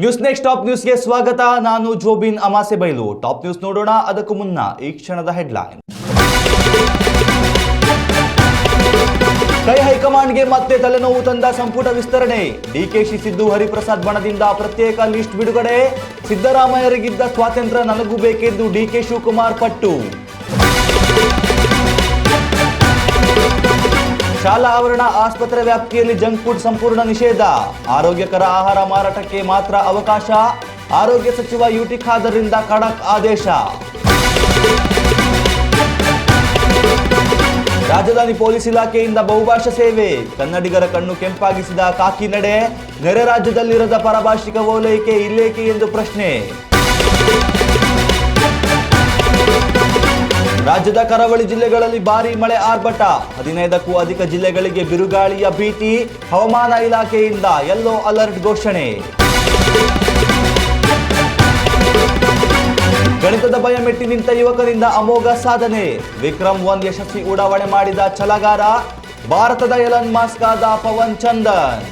News next top ನ್ಯೂಸ್ಗೆ ಸ್ವಾಗತ. ನಾನು ಜೋಬಿನ್ ಅಮಾಸೆಬೈಲು. ಟಾಪ್ ನ್ಯೂಸ್ ನೋಡೋಣ ಅದಕ್ಕೂ ಮುನ್ನ ಈ ಕ್ಷಣದ ಹೆಡ್ಲೈನ್. ಹೈಕಮಾಂಡ್ಗೆ ಮತ್ತೆ ತಲೆನೋವು ತಂದ ಸಂಪುಟ ವಿಸ್ತರಣೆ. ಡಿಕೆಶಿ ಸಿದ್ದು ಹರಿಪ್ರಸಾದ್ ಬಣದಿಂದ ಪ್ರತ್ಯೇಕ ಲಿಸ್ಟ್ ಬಿಡುಗಡೆ. ಸಿದ್ದರಾಮಯ್ಯರಿಗಿದ್ದ ಸ್ವಾತಂತ್ರ್ಯ ನನಗೂ ಬೇಕೆಂದು ಡಿಕೆ ಶಿವಕುಮಾರ್ ಪಟ್ಟು. ಶಾಲಾ ಆವರಣ, ಆಸ್ಪತ್ರೆ ವ್ಯಾಪ್ತಿಯಲ್ಲಿ ಜಂಕ್ ಫುಡ್ ಸಂಪೂರ್ಣ ನಿಷೇಧ. ಆರೋಗ್ಯಕರ ಆಹಾರ ಮಾರಾಟಕ್ಕೆ ಮಾತ್ರ ಅವಕಾಶ. ಆರೋಗ್ಯ ಸಚಿವ ಯುಟಿ ಖಾದರ್ರಿಂದ ಖಡಕ್ ಆದೇಶ. ರಾಜಧಾನಿ ಪೊಲೀಸ್ ಇಲಾಖೆಯಿಂದ ಬಹುಭಾಷಾ ಸೇವೆ. ಕನ್ನಡಿಗರ ಕಣ್ಣು ಕೆಂಪಾಗಿಸಿದ ಕಾಕಿ ನಡೆ. ನೆರೆ ರಾಜ್ಯದಲ್ಲಿರದ ಪರಭಾಷಿಕ ಓಲೈಕೆ ಇಲ್ಲೇಕೆ ಎಂದು ಪ್ರಶ್ನೆ. ರಾಜ್ಯದ ಕರಾವಳಿ ಜಿಲ್ಲೆಗಳಲ್ಲಿ ಭಾರೀ ಮಳೆ ಆರ್ಭಟ. 15ಕ್ಕೂ ಅಧಿಕ ಜಿಲ್ಲೆಗಳಿಗೆ ಬಿರುಗಾಳಿಯ ಭೀತಿ. ಹವಾಮಾನ ಇಲಾಖೆಯಿಂದ ಯೆಲ್ಲೋ ಅಲರ್ಟ್ ಘೋಷಣೆ. ಗಣಿತದ ಭಯ ಮೆಟ್ಟಿ ನಿಂತ ಯುವಕರಿಂದ ಅಮೋಘ ಸಾಧನೆ. ವಿಕ್ರಮ್ 1 ಯಶಸ್ವಿ ಉಡಾವಣೆ ಮಾಡಿದ ಛಲಗಾರ. ಭಾರತದ ಎಲನ್ ಮಸ್ಕ್ ಆದ ಪವನ್ ಚಂದನ್.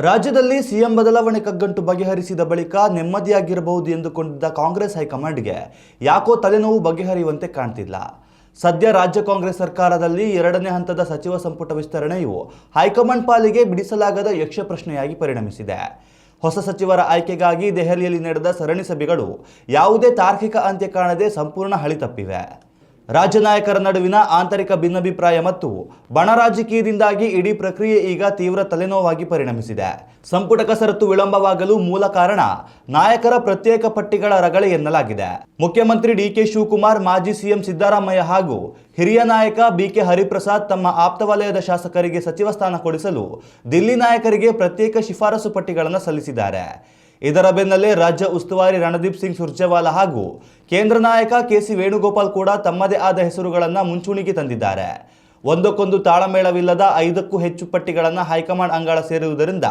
ರಾಜ್ಯದಲ್ಲಿ ಸಿಎಂ ಬದಲಾವಣೆ ಕಗ್ಗಂಟು ಬಗೆಹರಿಸಿದ ಬಳಿಕ ನೆಮ್ಮದಿಯಾಗಿರಬಹುದು ಎಂದುಕೊಂಡಿದ್ದ ಕಾಂಗ್ರೆಸ್ ಹೈಕಮಾಂಡ್ಗೆ ಯಾಕೋ ತಲೆನೋವು ಬಗೆಹರಿಯುವಂತೆ ಕಾಣ್ತಿಲ್ಲ. ಸದ್ಯ ರಾಜ್ಯ ಕಾಂಗ್ರೆಸ್ ಸರ್ಕಾರದಲ್ಲಿ 2ನೇ ಹಂತದ ಸಚಿವ ಸಂಪುಟ ವಿಸ್ತರಣೆಯು ಹೈಕಮಾಂಡ್ ಪಾಲಿಗೆ ಬಿಡಿಸಲಾಗದ ಯಕ್ಷ ಪ್ರಶ್ನೆಯಾಗಿ ಪರಿಣಮಿಸಿದೆ. ಹೊಸ ಸಚಿವರ ಆಯ್ಕೆಗಾಗಿ ದೆಹಲಿಯಲ್ಲಿ ನಡೆದ ಸರಣಿ ಸಭೆಗಳು ಯಾವುದೇ ತಾರ್ಕಿಕ ಅಂತ್ಯ ಕಾಣದೆ ಸಂಪೂರ್ಣ ಹಳಿ ತಪ್ಪಿವೆ. ರಾಜ್ಯ ನಾಯಕರ ನಡುವಿನ ಆಂತರಿಕ ಭಿನ್ನಾಭಿಪ್ರಾಯ ಮತ್ತು ಬಣ ರಾಜಕೀಯದಿಂದಾಗಿ ಇಡೀ ಪ್ರಕ್ರಿಯೆ ಈಗ ತೀವ್ರ ತಲೆನೋವಾಗಿ ಪರಿಣಮಿಸಿದೆ. ಸಂಪುಟ ಕಸರತ್ತು ವಿಳಂಬವಾಗಲು ಮೂಲ ಕಾರಣ ನಾಯಕರ ಪ್ರತ್ಯೇಕ ಪಟ್ಟಿಗಳ ರಗಳೆ ಎನ್ನಲಾಗಿದೆ. ಮುಖ್ಯಮಂತ್ರಿ ಡಿಕೆ ಶಿವಕುಮಾರ್, ಮಾಜಿ ಸಿಎಂ ಸಿದ್ದರಾಮಯ್ಯ ಹಾಗೂ ಹಿರಿಯ ನಾಯಕ ಬಿಕೆ ಹರಿಪ್ರಸಾದ್ ತಮ್ಮ ಆಪ್ತ ವಲಯದ ಶಾಸಕರಿಗೆ ಸಚಿವ ಸ್ಥಾನ ಕೊಡಿಸಲು ದಿಲ್ಲಿ ನಾಯಕರಿಗೆ ಪ್ರತ್ಯೇಕ ಶಿಫಾರಸು ಪಟ್ಟಿಗಳನ್ನು ಸಲ್ಲಿಸಿದ್ದಾರೆ. ಇದರ ಬೆನ್ನಲ್ಲೇ ರಾಜ್ಯ ಉಸ್ತುವಾರಿ ರಣದೀಪ್ ಸಿಂಗ್ ಸುರ್ಜೇವಾಲಾ ಹಾಗೂ ಕೇಂದ್ರ ನಾಯಕ ಕೆಸಿ ವೇಣುಗೋಪಾಲ್ ಕೂಡ ತಮ್ಮದೇ ಆದ ಹೆಸರುಗಳನ್ನು ಮುಂಚೂಣಿಗೆ ತಂದಿದ್ದಾರೆ. ಒಂದಕ್ಕೊಂದು ತಾಳಮೇಳವಿಲ್ಲದ 5ಕ್ಕೂ ಹೆಚ್ಚು ಪಟ್ಟಿಗಳನ್ನು ಹೈಕಮಾಂಡ್ ಅಂಗಳ ಸೇರುವುದರಿಂದ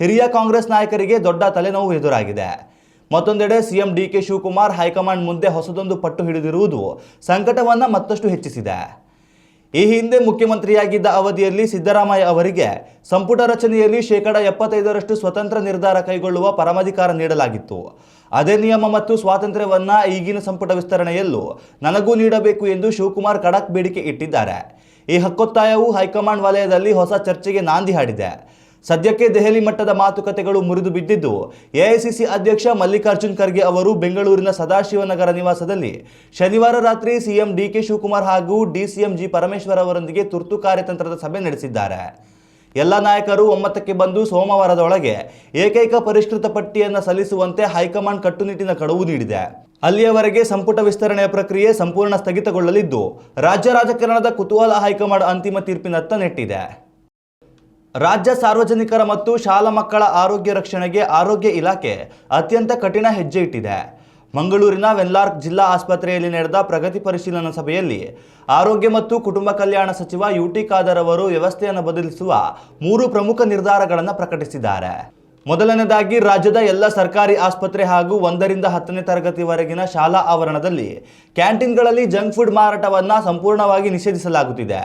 ಹಿರಿಯ ಕಾಂಗ್ರೆಸ್ ನಾಯಕರಿಗೆ ದೊಡ್ಡ ತಲೆನೋವು ಎದುರಾಗಿದೆ. ಮತ್ತೊಂದೆಡೆ ಸಿಎಂ ಡಿಕೆ ಶಿವಕುಮಾರ್ ಹೈಕಮಾಂಡ್ ಮುಂದೆ ಹೊಸದೊಂದು ಪಟ್ಟು ಹಿಡಿದಿರುವುದು ಸಂಕಟವನ್ನು ಮತ್ತಷ್ಟು ಹೆಚ್ಚಿಸಿದೆ. ಈ ಹಿಂದೆ ಮುಖ್ಯಮಂತ್ರಿಯಾಗಿದ್ದ ಅವಧಿಯಲ್ಲಿ ಸಿದ್ದರಾಮಯ್ಯ ಅವರಿಗೆ ಸಂಪುಟ ರಚನೆಯಲ್ಲಿ 75% ಸ್ವತಂತ್ರ ನಿರ್ಧಾರ ಕೈಗೊಳ್ಳುವ ಪರಮಾಧಿಕಾರ ನೀಡಲಾಗಿತ್ತು. ಅದೇ ನಿಯಮ ಮತ್ತು ಸ್ವಾತಂತ್ರ್ಯವನ್ನ ಈಗಿನ ಸಂಪುಟ ವಿಸ್ತರಣೆಯಲ್ಲೂ ನನಗೂ ನೀಡಬೇಕು ಎಂದು ಶಿವಕುಮಾರ್ ಖಡಕ್ ಬೇಡಿಕೆ ಇಟ್ಟಿದ್ದಾರೆ. ಈ ಹಕ್ಕೊತ್ತಾಯವು ಹೈಕಮಾಂಡ್ ವಲಯದಲ್ಲಿ ಹೊಸ ಚರ್ಚೆಗೆ ನಾಂದಿ ಹಾಡಿದೆ. ಸದ್ಯಕ್ಕೆ ದೆಹಲಿ ಮಟ್ಟದ ಮಾತುಕತೆಗಳು ಮುರಿದು ಬಿದ್ದಿದ್ದು, ಎಐಸಿಸಿ ಅಧ್ಯಕ್ಷ ಮಲ್ಲಿಕಾರ್ಜುನ್ ಖರ್ಗೆ ಅವರು ಬೆಂಗಳೂರಿನ ಸದಾಶಿವನಗರ ನಿವಾಸದಲ್ಲಿ ಶನಿವಾರ ರಾತ್ರಿ ಸಿಎಂ ಡಿಕೆ ಶಿವಕುಮಾರ್ ಹಾಗೂ ಡಿಸಿಎಂ ಜಿ ಪರಮೇಶ್ವರ್ ಅವರೊಂದಿಗೆ ತುರ್ತು ಕಾರ್ಯತಂತ್ರದ ಸಭೆ ನಡೆಸಿದ್ದಾರೆ. ಎಲ್ಲ ನಾಯಕರು ಒಮ್ಮತಕ್ಕೆ ಬಂದು ಸೋಮವಾರದೊಳಗೆ ಏಕೈಕ ಪರಿಷ್ಕೃತ ಪಟ್ಟಿಯನ್ನು ಸಲ್ಲಿಸುವಂತೆ ಹೈಕಮಾಂಡ್ ಕಟ್ಟುನಿಟ್ಟಿನ ಕಳುವು ನೀಡಿದೆ. ಅಲ್ಲಿಯವರೆಗೆ ಸಂಪುಟ ವಿಸ್ತರಣೆಯ ಪ್ರಕ್ರಿಯೆ ಸಂಪೂರ್ಣ ಸ್ಥಗಿತಗೊಳ್ಳಲಿದ್ದು, ರಾಜ್ಯ ರಾಜಕಾರಣದ ಕುತೂಹಲ ಹೈಕಮಾಂಡ್ ಅಂತಿಮ ತೀರ್ಪಿನತ್ತ ನೆಟ್ಟಿದೆ. ರಾಜ್ಯ ಸಾರ್ವಜನಿಕರ ಮತ್ತು ಶಾಲಾ ಮಕ್ಕಳ ಆರೋಗ್ಯ ರಕ್ಷಣೆಗೆ ಆರೋಗ್ಯ ಇಲಾಖೆ ಅತ್ಯಂತ ಕಠಿಣ ಹೆಜ್ಜೆ ಇಟ್ಟಿದೆ. ಮಂಗಳೂರಿನ ವೆನ್ಲಾರ್ಕ್ ಜಿಲ್ಲಾ ಆಸ್ಪತ್ರೆಯಲ್ಲಿ ನಡೆದ ಪ್ರಗತಿ ಪರಿಶೀಲನಾ ಸಭೆಯಲ್ಲಿ ಆರೋಗ್ಯ ಮತ್ತು ಕುಟುಂಬ ಕಲ್ಯಾಣ ಸಚಿವ ಯುಟಿ ಖಾದರ್ ಅವರು ವ್ಯವಸ್ಥೆಯನ್ನು ಬದಲಿಸುವ 3 ಪ್ರಮುಖ ನಿರ್ಧಾರಗಳನ್ನು ಪ್ರಕಟಿಸಿದ್ದಾರೆ. ಮೊದಲನೇದಾಗಿ, ರಾಜ್ಯದ ಎಲ್ಲ ಸರ್ಕಾರಿ ಆಸ್ಪತ್ರೆ ಹಾಗೂ 1ರಿಂದ 10ನೇ ತರಗತಿವರೆಗಿನ ಶಾಲಾ ಆವರಣದಲ್ಲಿ ಕ್ಯಾಂಟೀನ್ಗಳಲ್ಲಿ ಜಂಕ್ ಫುಡ್ ಮಾರಾಟವನ್ನು ಸಂಪೂರ್ಣವಾಗಿ ನಿಷೇಧಿಸಲಾಗುತ್ತಿದೆ.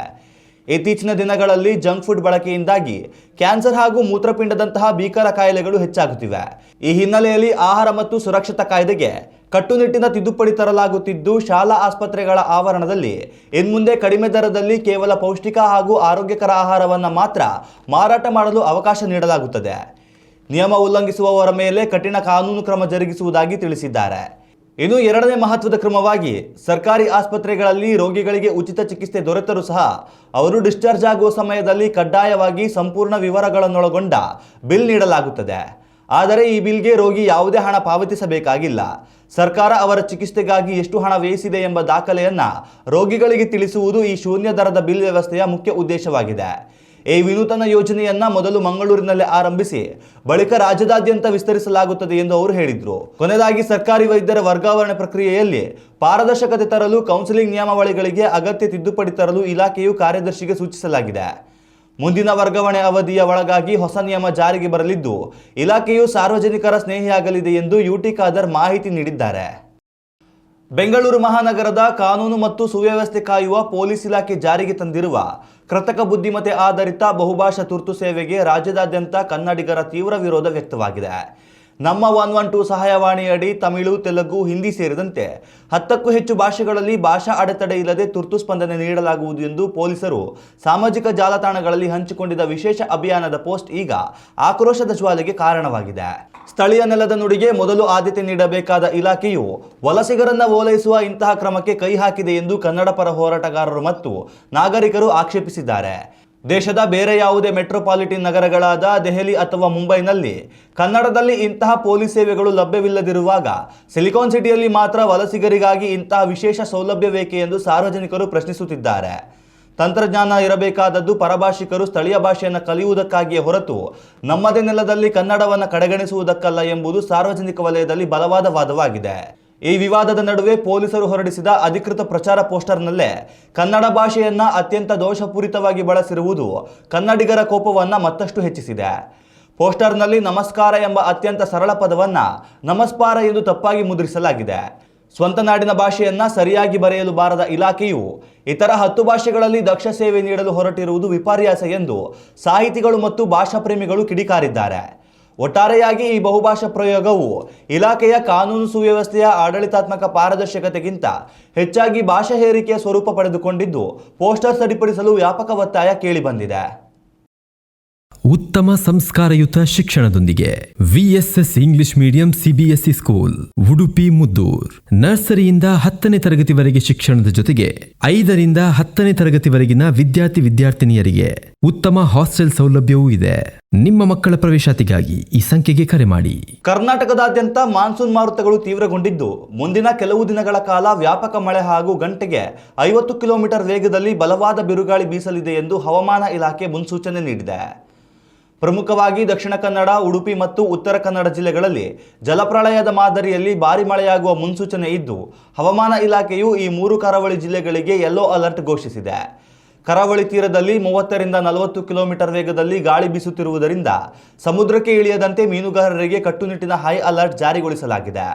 ಇತ್ತೀಚಿನ ದಿನಗಳಲ್ಲಿ ಜಂಕ್ ಫುಡ್ ಬಳಕೆಯಿಂದಾಗಿ ಕ್ಯಾನ್ಸರ್ ಹಾಗೂ ಮೂತ್ರಪಿಂಡದಂತಹ ಭೀಕರ ಕಾಯಿಲೆಗಳು ಹೆಚ್ಚಾಗುತ್ತಿವೆ. ಈ ಹಿನ್ನೆಲೆಯಲ್ಲಿ ಆಹಾರ ಮತ್ತು ಸುರಕ್ಷತಾ ಕಾಯ್ದೆಗೆ ಕಟ್ಟುನಿಟ್ಟಿನ ತಿದ್ದುಪಡಿ ತರಲಾಗುತ್ತಿದ್ದು, ಶಾಲಾ ಆಸ್ಪತ್ರೆಗಳ ಆವರಣದಲ್ಲಿ ಇನ್ಮುಂದೆ ಕಡಿಮೆ ದರದಲ್ಲಿ ಕೇವಲ ಪೌಷ್ಟಿಕ ಹಾಗೂ ಆರೋಗ್ಯಕರ ಆಹಾರವನ್ನು ಮಾತ್ರ ಮಾರಾಟ ಮಾಡಲು ಅವಕಾಶ ನೀಡಲಾಗುತ್ತದೆ. ನಿಯಮ ಉಲ್ಲಂಘಿಸುವವರ ಮೇಲೆ ಕಠಿಣ ಕಾನೂನು ಕ್ರಮ ಜರುಗಿಸುವುದಾಗಿ ತಿಳಿಸಿದ್ದಾರೆ. ಇನ್ನು 2ನೇ ಮಹತ್ವದ ಕ್ರಮವಾಗಿ, ಸರ್ಕಾರಿ ಆಸ್ಪತ್ರೆಗಳಲ್ಲಿ ರೋಗಿಗಳಿಗೆ ಉಚಿತ ಚಿಕಿತ್ಸೆ ದೊರೆತರೂ ಸಹ ಅವರು ಡಿಸ್ಚಾರ್ಜ್ ಆಗುವ ಸಮಯದಲ್ಲಿ ಕಡ್ಡಾಯವಾಗಿ ಸಂಪೂರ್ಣ ವಿವರಗಳನ್ನೊಳಗೊಂಡ ಬಿಲ್ ನೀಡಲಾಗುತ್ತದೆ. ಆದರೆ ಈ ಬಿಲ್ಗೆ ರೋಗಿ ಯಾವುದೇ ಹಣ ಪಾವತಿಸಬೇಕಾಗಿಲ್ಲ. ಸರ್ಕಾರ ಅವರ ಚಿಕಿತ್ಸೆಗಾಗಿ ಎಷ್ಟು ಹಣ ವ್ಯಯಿಸಿದೆ ಎಂಬ ದಾಖಲೆಯನ್ನು ರೋಗಿಗಳಿಗೆ ತಿಳಿಸುವುದು ಈ ಶೂನ್ಯ ದರದ ಬಿಲ್ ವ್ಯವಸ್ಥೆಯ ಮುಖ್ಯ ಉದ್ದೇಶವಾಗಿದೆ. ಈ ವಿನೂತನ ಯೋಜನೆಯನ್ನ ಮೊದಲು ಮಂಗಳೂರಿನಲ್ಲಿ ಆರಂಭಿಸಿ ಬಳಿಕ ರಾಜ್ಯದಾದ್ಯಂತ ವಿಸ್ತರಿಸಲಾಗುತ್ತದೆ ಎಂದು ಅವರು ಹೇಳಿದರು. ಕೊನೆಯದಾಗಿ, ಸರ್ಕಾರಿ ವೈದ್ಯರ ವರ್ಗಾವಣೆ ಪ್ರಕ್ರಿಯೆಯಲ್ಲಿ ಪಾರದರ್ಶಕತೆ ತರಲು ಕೌನ್ಸಿಲಿಂಗ್ ನಿಯಮಾವಳಿಗಳಿಗೆ ಅಗತ್ಯ ತಿದ್ದುಪಡಿ ತರಲು ಇಲಾಖೆಯು ಕಾರ್ಯದರ್ಶಿಗೆ ಸೂಚಿಸಲಾಗಿದೆ. ಮುಂದಿನ ವರ್ಗಾವಣೆ ಅವಧಿಯ ಒಳಗಾಗಿ ಹೊಸ ನಿಯಮ ಜಾರಿಗೆ ಬರಲಿದ್ದು, ಇಲಾಖೆಯು ಸಾರ್ವಜನಿಕರ ಸ್ನೇಹಿಯಾಗಲಿದೆ ಎಂದು ಯುಟಿ ಖಾದರ್ ಮಾಹಿತಿ ನೀಡಿದ್ದಾರೆ. ಬೆಂಗಳೂರು ಮಹಾನಗರದ ಕಾನೂನು ಮತ್ತು ಸುವ್ಯವಸ್ಥೆ ಕಾಯುವ ಪೊಲೀಸ್ ಇಲಾಖೆ ಜಾರಿಗೆ ತಂದಿರುವ ಕೃತಕ ಬುದ್ಧಿಮತ್ತೆ ಆಧಾರಿತ ಬಹುಭಾಷಾ ತುರ್ತು ಸೇವೆಗೆ ರಾಜ್ಯದಾದ್ಯಂತ ಕನ್ನಡಿಗರ ತೀವ್ರ ವಿರೋಧ ವ್ಯಕ್ತವಾಗಿದೆ. ನಮ್ಮ 112 ಸಹಾಯವಾಣಿಯಡಿ ತಮಿಳು, ತೆಲುಗು, ಹಿಂದಿ ಸೇರಿದಂತೆ 10ಕ್ಕೂ ಹೆಚ್ಚು ಭಾಷೆಗಳಲ್ಲಿ ಭಾಷಾ ಅಡೆತಡೆ ಇಲ್ಲದೆ ತುರ್ತು ಸ್ಪಂದನೆ ನೀಡಲಾಗುವುದು ಎಂದು ಪೊಲೀಸರು ಸಾಮಾಜಿಕ ಜಾಲತಾಣಗಳಲ್ಲಿ ಹಂಚಿಕೊಂಡಿದ್ದ ವಿಶೇಷ ಅಭಿಯಾನದ ಪೋಸ್ಟ್ ಈಗ ಆಕ್ರೋಶದ ಜ್ವಾಲೆಗೆ ಕಾರಣವಾಗಿದೆ. ಸ್ಥಳೀಯ ನೆಲದ ನುಡಿಗೆ ಮೊದಲು ಆದ್ಯತೆ ನೀಡಬೇಕಾದ ಇಲಾಖೆಯು ವಲಸಿಗರನ್ನ ಓಲೈಸುವ ಇಂತಹ ಕ್ರಮಕ್ಕೆ ಕೈ ಹಾಕಿದೆ ಎಂದು ಕನ್ನಡ ಪರ ಹೋರಾಟಗಾರರು ಮತ್ತು ನಾಗರಿಕರು ಆಕ್ಷೇಪಿಸಿದ್ದಾರೆ. ದೇಶದ ಬೇರೆ ಯಾವುದೇ ಮೆಟ್ರೋಪಾಲಿಟನ್ ನಗರಗಳಾದ ದೆಹಲಿ ಅಥವಾ ಮುಂಬೈನಲ್ಲಿ ಕನ್ನಡದಲ್ಲಿ ಇಂತಹ ಪೊಲೀಸ್ ಸೇವೆಗಳು ಲಭ್ಯವಿಲ್ಲದಿರುವಾಗ ಸಿಲಿಕಾನ್ ಸಿಟಿಯಲ್ಲಿ ಮಾತ್ರ ವಲಸಿಗರಿಗಾಗಿ ಇಂತಹ ವಿಶೇಷ ಸೌಲಭ್ಯವೇಕೆ ಎಂದು ಸಾರ್ವಜನಿಕರು ಪ್ರಶ್ನಿಸುತ್ತಿದ್ದಾರೆ. ತಂತ್ರಜ್ಞಾನ ಇರಬೇಕಾದದ್ದು ಪರಭಾಷಿಕರು ಸ್ಥಳೀಯ ಭಾಷೆಯನ್ನು ಕಲಿಯುವುದಕ್ಕಾಗಿಯೇ ಹೊರತು ನಮ್ಮದೇ ನೆಲದಲ್ಲಿ ಕನ್ನಡವನ್ನು ಕಡೆಗಣಿಸುವುದಕ್ಕಲ್ಲ ಎಂಬುದು ಸಾರ್ವಜನಿಕ ವಲಯದಲ್ಲಿ ಬಲವಾದ ವಾದವಾಗಿದೆ. ಈ ವಿವಾದದ ನಡುವೆ ಪೊಲೀಸರು ಹೊರಡಿಸಿದ ಅಧಿಕೃತ ಪ್ರಚಾರ ಪೋಸ್ಟರ್ನಲ್ಲೇ ಕನ್ನಡ ಭಾಷೆಯನ್ನ ಅತ್ಯಂತ ದೋಷಪೂರಿತವಾಗಿ ಬಳಸಿರುವುದು ಕನ್ನಡಿಗರ ಕೋಪವನ್ನು ಮತ್ತಷ್ಟು ಹೆಚ್ಚಿಸಿದೆ. ಪೋಸ್ಟರ್ನಲ್ಲಿ ನಮಸ್ಕಾರ ಎಂಬ ಅತ್ಯಂತ ಸರಳ ಪದವನ್ನ ನಮಸ್ಪಾರ ಎಂದು ತಪ್ಪಾಗಿ ಮುದ್ರಿಸಲಾಗಿದೆ. ಸ್ವಂತ ನಾಡಿನ ಭಾಷೆಯನ್ನ ಸರಿಯಾಗಿ ಬರೆಯಲು ಬಾರದ ಇಲಾಖೆಯು ಇತರ 10 ಭಾಷೆಗಳಲ್ಲಿ ದಕ್ಷ ಸೇವೆ ನೀಡಲು ಹೊರಟಿರುವುದು ವಿಪರ್ಯಾಸ ಎಂದು ಸಾಹಿತಿಗಳು ಮತ್ತು ಭಾಷಾ ಪ್ರೇಮಿಗಳು ಕಿಡಿಕಾರಿದ್ದಾರೆ. ಒಟ್ಟಾರೆಯಾಗಿ ಈ ಬಹುಭಾಷಾ ಪ್ರಯೋಗವು ಇಲಾಖೆಯ ಕಾನೂನು ಸುವ್ಯವಸ್ಥೆಯ ಆಡಳಿತಾತ್ಮಕ ಪಾರದರ್ಶಕತೆಗಿಂತ ಹೆಚ್ಚಾಗಿ ಭಾಷಾ ಹೇರಿಕೆಯ ಸ್ವರೂಪ ಪಡೆದುಕೊಂಡಿದ್ದು ಪೋಸ್ಟರ್ ಸರಿಪಡಿಸಲು ವ್ಯಾಪಕ ಒತ್ತಾಯ ಕೇಳಿಬಂದಿದೆ. ಉತ್ತಮ ಸಂಸ್ಕಾರಯುತ ಶಿಕ್ಷಣದೊಂದಿಗೆ VSS English medium CBSE school Udupi Muddur. ನರ್ಸರಿಯಿಂದ 10ನೇ ತರಗತಿವರೆಗೆ ಶಿಕ್ಷಣದ ಜೊತೆಗೆ 5ರಿಂದ 10ನೇ ತರಗತಿವರೆಗಿನ ವಿದ್ಯಾರ್ಥಿನಿಯರಿಗೆ ಉತ್ತಮ ಹಾಸ್ಟೆಲ್ ಸೌಲಭ್ಯವೂ ಇದೆ. ನಿಮ್ಮ ಮಕ್ಕಳ ಪ್ರವೇಶಾತಿಗಾಗಿ ಈ ಸಂಖ್ಯೆಗೆ ಕರೆ ಮಾಡಿ. ಕರ್ನಾಟಕದಾದ್ಯಂತ ಮಾನ್ಸೂನ್ ಮಾರುತಗಳು ತೀವ್ರಗೊಂಡಿದ್ದು ಮುಂದಿನ ಕೆಲವು ದಿನಗಳ ಕಾಲ ವ್ಯಾಪಕ ಮಳೆ ಹಾಗೂ ಗಂಟೆಗೆ 50 ಕಿಲೋಮೀಟರ್ ವೇಗದಲ್ಲಿ ಬಲವಾದ ಬಿರುಗಾಳಿ ಬೀಸಲಿದೆ ಎಂದು ಹವಾಮಾನ ಇಲಾಖೆ ಮುನ್ಸೂಚನೆ ನೀಡಿದೆ. ಪ್ರಮುಖವಾಗಿ ದಕ್ಷಿಣ ಕನ್ನಡ, ಉಡುಪಿ ಮತ್ತು ಉತ್ತರ ಕನ್ನಡ ಜಿಲ್ಲೆಗಳಲ್ಲಿ ಜಲಪ್ರಳಯದ ಮಾದರಿಯಲ್ಲಿ ಭಾರಿ ಮಳೆಯಾಗುವ ಮುನ್ಸೂಚನೆ ಇದ್ದು ಹವಾಮಾನ ಇಲಾಖೆಯು ಈ 3 ಕರಾವಳಿ ಜಿಲ್ಲೆಗಳಿಗೆ ಯೆಲ್ಲೋ ಅಲರ್ಟ್ ಘೋಷಿಸಿದೆ. ಕರಾವಳಿ ತೀರದಲ್ಲಿ 30ರಿಂದ 40 ಕಿಲೋಮೀಟರ್ ವೇಗದಲ್ಲಿ ಗಾಳಿ ಬೀಸುತ್ತಿರುವುದರಿಂದ ಸಮುದ್ರಕ್ಕೆ ಇಳಿಯದಂತೆ ಮೀನುಗಾರರಿಗೆ ಕಟ್ಟುನಿಟ್ಟಿನ ಹೈ ಅಲರ್ಟ್ ಜಾರಿಗೊಳಿಸಲಾಗಿದೆ.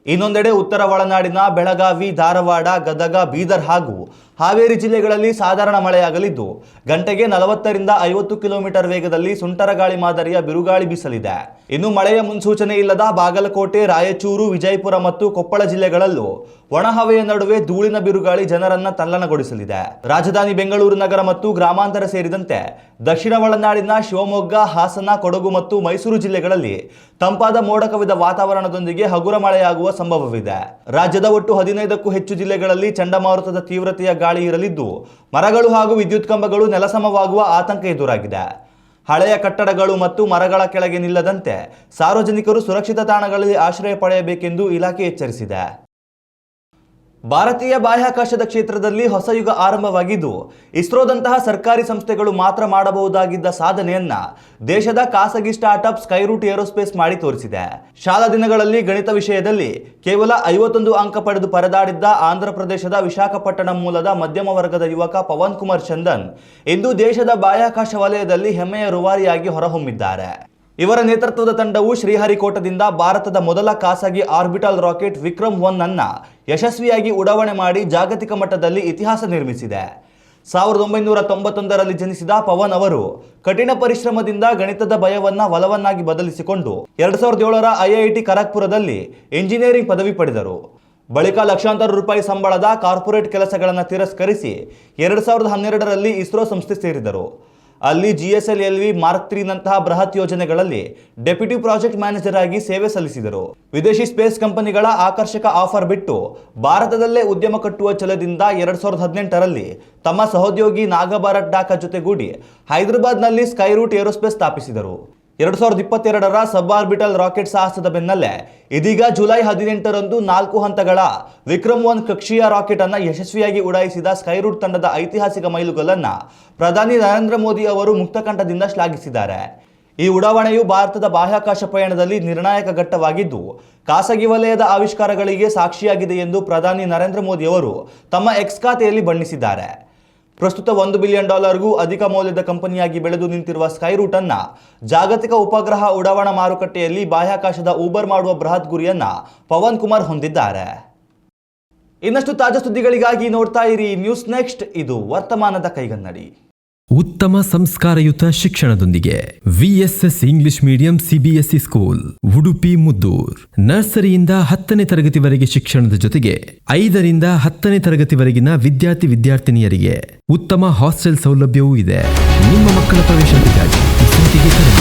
ಇನ್ನೊಂದೆಡೆ ಉತ್ತರ ಒಳನಾಡಿನ ಬೆಳಗಾವಿ, ಧಾರವಾಡ, ಗದಗ, ಬೀದರ್ ಹಾಗೂ ಹಾವೇರಿ ಜಿಲ್ಲೆಗಳಲ್ಲಿ ಸಾಧಾರಣ ಮಳೆಯಾಗಲಿದ್ದು ಗಂಟೆಗೆ 40ರಿಂದ 50 ಕಿಲೋಮೀಟರ್ ವೇಗದಲ್ಲಿ ಸುಂಟರಗಾಳಿ ಮಾದರಿಯ ಬಿರುಗಾಳಿ ಬೀಸಲಿದೆ. ಇನ್ನು ಮಳೆಯ ಮುನ್ಸೂಚನೆ ಇಲ್ಲದ ಬಾಗಲಕೋಟೆ, ರಾಯಚೂರು, ವಿಜಯಪುರ ಮತ್ತು ಕೊಪ್ಪಳ ಜಿಲ್ಲೆಗಳಲ್ಲೂ ಒಣಹವೆಯ ನಡುವೆ ಧೂಳಿನ ಬಿರುಗಾಳಿ ಜನರನ್ನ ತಲ್ಲಣಗೊಳಿಸಲಿದೆ. ರಾಜಧಾನಿ ಬೆಂಗಳೂರು ನಗರ ಮತ್ತು ಗ್ರಾಮಾಂತರ ಸೇರಿದಂತೆ ದಕ್ಷಿಣ ಒಳನಾಡಿನ ಶಿವಮೊಗ್ಗ, ಹಾಸನ, ಕೊಡಗು ಮತ್ತು ಮೈಸೂರು ಜಿಲ್ಲೆಗಳಲ್ಲಿ ತಂಪಾದ ಮೋಡ ಕವಿದ ವಾತಾವರಣದೊಂದಿಗೆ ಹಗುರ ಮಳೆಯಾಗುವ ಸಂಭವವಿದೆ. ರಾಜ್ಯದ ಒಟ್ಟು 15ಕ್ಕೂ ಹೆಚ್ಚು ಜಿಲ್ಲೆಗಳಲ್ಲಿ ಚಂಡಮಾರುತದ ತೀವ್ರತೆಯ ಗಾಳಿ ಇರಲಿದ್ದು ಮರಗಳು ಹಾಗೂ ವಿದ್ಯುತ್ ಕಂಬಗಳು ನೆಲಸಮವಾಗುವ ಆತಂಕ ಎದುರಾಗಿದೆ. ಹಳೆಯ ಕಟ್ಟಡಗಳು ಮತ್ತು ಮರಗಳ ಕೆಳಗೆ ನಿಲ್ಲದಂತೆ ಸಾರ್ವಜನಿಕರು ಸುರಕ್ಷಿತ ತಾಣಗಳಲ್ಲಿ ಆಶ್ರಯ ಪಡೆಯಬೇಕೆಂದು ಇಲಾಖೆ ಎಚ್ಚರಿಸಿದೆ. ಭಾರತೀಯ ಬಾಹ್ಯಾಕಾಶದ ಕ್ಷೇತ್ರದಲ್ಲಿ ಹೊಸ ಯುಗ ಆರಂಭವಾಗಿದ್ದು ಇಸ್ರೋದಂತಹ ಸರ್ಕಾರಿ ಸಂಸ್ಥೆಗಳು ಮಾತ್ರ ಮಾಡಬಹುದಾಗಿದ್ದ ಸಾಧನೆಯನ್ನ ದೇಶದ ಖಾಸಗಿ ಸ್ಟಾರ್ಟ್ಅಪ್ ಸ್ಕೈರೂಟ್ ಏರೋಸ್ಪೇಸ್ ಮಾಡಿ ತೋರಿಸಿದೆ. ಶಾಲಾ ದಿನಗಳಲ್ಲಿ ಗಣಿತ ವಿಷಯದಲ್ಲಿ ಕೇವಲ 51 ಅಂಕ ಪಡೆದು ಪರದಾಡಿದ್ದ ಆಂಧ್ರ ಪ್ರದೇಶದ ವಿಶಾಖಪಟ್ಟಣಂ ಮೂಲದ ಮಧ್ಯಮ ವರ್ಗದ ಯುವಕ ಪವನ್ ಕುಮಾರ್ ಚಂದನ್ ಇಂದು ದೇಶದ ಬಾಹ್ಯಾಕಾಶ ವಲಯದಲ್ಲಿ ಹೆಮ್ಮೆಯ ರೂವಾರಿಯಾಗಿ ಹೊರಹೊಮ್ಮಿದ್ದಾರೆ. ಇವರ ನೇತೃತ್ವದ ತಂಡವು ಶ್ರೀಹರಿಕೋಟದಿಂದ ಭಾರತದ ಮೊದಲ ಖಾಸಗಿ ಆರ್ಬಿಟಲ್ ರಾಕೆಟ್ ವಿಕ್ರಮ್-1 ಅನ್ನ ಯಶಸ್ವಿಯಾಗಿ ಉಡಾವಣೆ ಮಾಡಿ ಜಾಗತಿಕ ಮಟ್ಟದಲ್ಲಿ ಇತಿಹಾಸ ನಿರ್ಮಿಸಿದೆ. 1991ರಲ್ಲಿ ಜನಿಸಿದ ಪವನ್ ಅವರು ಕಠಿಣ ಪರಿಶ್ರಮದಿಂದ ಗಣಿತದ ಭಯವನ್ನ ಒಲವನ್ನಾಗಿ ಬದಲಿಸಿಕೊಂಡು 2007ರ ಐಐಟಿ ಖರಗ್ಪುರದಲ್ಲಿ ಇಂಜಿನಿಯರಿಂಗ್ ಪದವಿ ಪಡೆದರು. ಬಳಿಕ ಲಕ್ಷಾಂತರ ರೂಪಾಯಿ ಸಂಬಳದ ಕಾರ್ಪೊರೇಟ್ ಕೆಲಸಗಳನ್ನು ತಿರಸ್ಕರಿಸಿ 2012ರಲ್ಲಿ ಇಸ್ರೋ ಸಂಸ್ಥೆ ಸೇರಿದರು. ಅಲ್ಲಿ GSLV ಮಾರ್ಕ್ 3 ನಂತಹ ಬೃಹತ್ ಯೋಜನೆಗಳಲ್ಲಿ ಡೆಪ್ಯೂಟಿ ಪ್ರಾಜೆಕ್ಟ್ ಮ್ಯಾನೇಜರ್ ಆಗಿ ಸೇವೆ ಸಲ್ಲಿಸಿದರು. ವಿದೇಶಿ ಸ್ಪೇಸ್ ಕಂಪನಿಗಳ ಆಕರ್ಷಕ ಆಫರ್ ಬಿಟ್ಟು ಭಾರತದಲ್ಲೇ ಉದ್ಯಮ ಕಟ್ಟುವ ಛಲದಿಂದ 2018ರಲ್ಲಿ ತಮ್ಮ ಸಹೋದ್ಯೋಗಿ ನಾಗಭಾರತ್ ಡಾಕಾ ಜೊತೆಗೂಡಿ ಹೈದರಾಬಾದ್ನಲ್ಲಿ ಸ್ಕೈರೂಟ್ ಏರೋಸ್ಪೇಸ್ ಸ್ಥಾಪಿಸಿದರು. 2022ರ ಸಬ್ ಆರ್ಬಿಟಲ್ ರಾಕೆಟ್ ಸಾಹಸದ ಬೆನ್ನಲ್ಲೇ ಇದೀಗ ಜುಲೈ 18ರಂದು 4 ಹಂತಗಳ ವಿಕ್ರಮ್-1 ಕಕ್ಷೀಯ ರಾಕೆಟ್ ಅನ್ನು ಯಶಸ್ವಿಯಾಗಿ ಉಡಾಯಿಸಿದ ಸ್ಕೈರೂಟ್ ತಂಡದ ಐತಿಹಾಸಿಕ ಮೈಲುಗಲ್ಲನ್ನು ಪ್ರಧಾನಿ ನರೇಂದ್ರ ಮೋದಿ ಅವರು ಮುಕ್ತಕಂಠದಿಂದ ಶ್ಲಾಘಿಸಿದ್ದಾರೆ. ಈ ಉಡಾವಣೆಯು ಭಾರತದ ಬಾಹ್ಯಾಕಾಶ ಪಯಣದಲ್ಲಿ ನಿರ್ಣಾಯಕ ಘಟ್ಟವಾಗಿದ್ದು ಖಾಸಗಿ ವಲಯದ ಆವಿಷ್ಕಾರಗಳಿಗೆ ಸಾಕ್ಷಿಯಾಗಿದೆ ಎಂದು ಪ್ರಧಾನಿ ನರೇಂದ್ರ ಮೋದಿ ಅವರು ತಮ್ಮ ಎಕ್ಸ್ ಖಾತೆಯಲ್ಲಿ ಬಣ್ಣಿಸಿದ್ದಾರೆ. ಪ್ರಸ್ತುತ $1 ಬಿಲಿಯನ್ ಅಧಿಕ ಮೌಲ್ಯದ ಕಂಪನಿಯಾಗಿ ಬೆಳೆದು ನಿಂತಿರುವ ಸ್ಕೈರೂಟ್ ಅನ್ನ ಜಾಗತಿಕ ಉಪಗ್ರಹ ಉಡಾವಣಾ ಮಾರುಕಟ್ಟೆಯಲ್ಲಿ ಬಾಹ್ಯಾಕಾಶದ ಊಬರ್ ಮಾಡುವ ಬೃಹತ್ ಗುರಿಯನ್ನ ಪವನ್ ಕುಮಾರ್ ಹೊಂದಿದ್ದಾರೆ. ಇನ್ನಷ್ಟು ತಾಜಾ ಸುದ್ದಿಗಳಿಗಾಗಿ ನೋಡ್ತಾ ಇರಿ ನ್ಯೂಸ್ ನೆಕ್ಸ್ಟ್. ಇದು ವರ್ತಮಾನದ ಕೈಗನ್ನಡಿ. ಉತ್ತಮ ಸಂಸ್ಕಾರಯುತ ಶಿಕ್ಷಣದೊಂದಿಗೆ VSS English medium CBSE school Udupi Muddur. ನರ್ಸರಿಯಿಂದ 10ನೇ ತರಗತಿವರೆಗೆ ಶಿಕ್ಷಣದ ಜೊತೆಗೆ 5ರಿಂದ 10ನೇ ತರಗತಿವರೆಗಿನ ವಿದ್ಯಾರ್ಥಿನಿಯರಿಗೆ ಉತ್ತಮ ಹಾಸ್ಟೆಲ್ ಸೌಲಭ್ಯವೂ ಇದೆ. ನಿಮ್ಮ ಮಕ್ಕಳ ಪ್ರವೇಶಕ್ಕಾಗಿ ಈ ಸಂಖ್ಯೆಗೆ ಕರೆ ಮಾಡಿ.